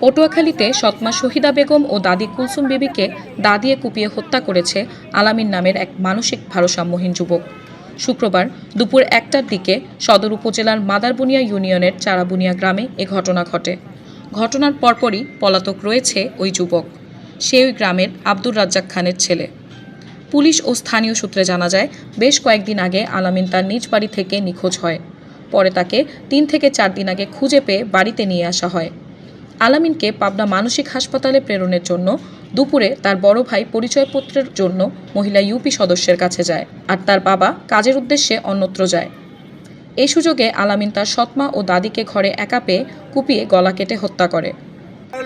পটুয়াখালীতে সৎমা শহীদা বেগম ও দাদি কুলসুম বিবিকে দা দিয়ে কুপিয়ে হত্যা করেছে আলামিন নামের এক মানসিক ভারসাম্যহীন যুবক। শুক্রবার দুপুর ১টার দিকে সদর উপজেলার মাদারবুনিয়া ইউনিয়নের চারাবুনিয়া গ্রামে এ ঘটনা ঘটে। ঘটনার পরপরই পলাতক রয়েছে ওই যুবক। সে ওই গ্রামের আব্দুর রাজ্জাক খানের ছেলে। পুলিশ ও স্থানীয় সূত্রে জানা যায়, বেশ কয়েকদিন আগে আলামিন তার নিজ বাড়ি থেকে নিখোঁজ হয়। পরে তাকে ৩ থেকে ৪ দিন আগে খুঁজে পেয়ে বাড়িতে নিয়ে আসা হয়। আলামিনকে পাবনা মানসিক হাসপাতালে প্রেরণের জন্য দুপুরে তার বড় ভাই পরিচয়পত্রের জন্য মহিলা ইউপি সদস্যের কাছে যায়, আর তার বাবা কাজের উদ্দেশ্যে অন্যত্র যায়। এই সুযোগে আলামিন তার সৎমা ও দাদিকে ঘরে একা পেয়ে কুপিয়ে গলা কেটে হত্যা করে।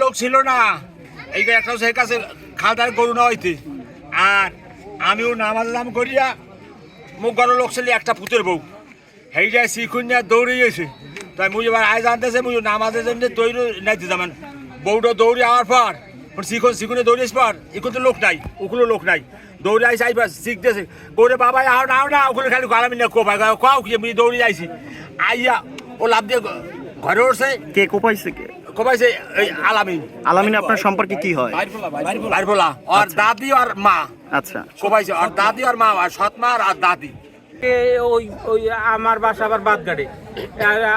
লোক ছিল না, এই একটা কাছে খাদার গরু না হইতে, আর আমিও নামাজ নাম করিয়া মুখ গড় লোক ছিল একটা পুতের বউ, সেই যায় শিখুনিয়া দৌড়িয়েছে। তাই মুই এবার আয় জানতেছে মুই নামাজের জন্য তৈরি নাই দিতাম। বউটা দৌড়ে আওয়ার পর শিখুনে দৌড়িয়েছ পর এখন তো লোক নাই, ওগুলো লোক নাই, দৌড়ে আইসি আইবার শিখতেছে করে বাবা আও না আও না, ওগুলো খালি আলামিন না কোপাই কাউ কি মুই দৌড়ে আইসি। আইয়া ও লাভ দিয়ে ঘরে উঠছে। কে কোপাইছে? কে কোপাইছে? এই আলামিন। আলামিন আপনার সম্পর্কে কি হয়? বাইরফলা আর দাদি আর মা। আচ্ছা, কোপাইছে আর দাদি আর মা, আর সৎমা আর দাদি। ওই আমার বাসা আবার বাদগাড়ে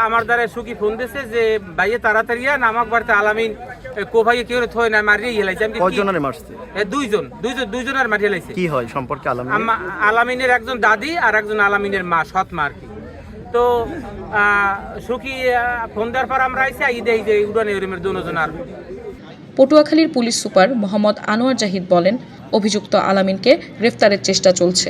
আমার দ্বারা সুখী ফোন দিছে যে ভাইয়ে তাড়াতাড়ি নামাক বাড়িতে আলামিন কোভাইয়ে কেউ থই না মারিয়ে হেলাইছে। আমি কয়জনের মারছে? দুইজনের মারি হেলাইছে। কি হয় সম্পর্কে আলামিন? আলামিনের একজন দাদি আর একজন আলামিনের মা, সৎ মা আর কি। তো সুখী ফোন দেওয়ার পর আমরা আইসি দেই যে উড়ানে ওরমের দুজন। আর পটুয়াখালীর পুলিশ সুপার মোহাম্মদ আনোয়ার জাহিদ বলেন, অভিযুক্ত আলামিনকে গ্রেফতারের চেষ্টা চলছে।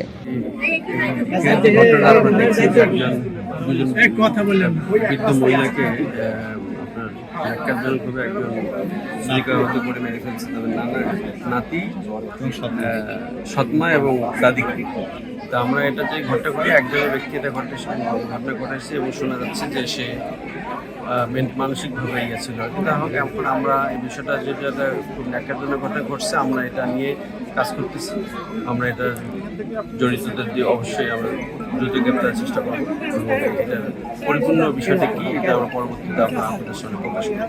সৎমা এবং দাদিকে। তা আমরা এটা যে ঘটনা করি, একজনের ব্যক্তি এটা ঘটনা ঘটেছে এবং শোনা যাচ্ছে যে সে মানসিকভাবে গিয়েছিল। এখন আমরা এই বিষয়টা যেটা খুব ন্যাক্কারজনক ঘটনা ঘটছে, আমরা এটা নিয়ে কাজ করতেছি। আমরা এটার জড়িতদের দিয়ে অবশ্যই আমরা দ্রুত গ্রেপ্তারের চেষ্টা করবো। এটার পরিপূর্ণ বিষয়টা কি এটা আমরা পরবর্তীতে আপনাদের সামনে প্রকাশ করব।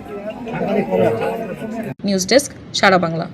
নিউজ ডেস্ক, সারা বাংলা।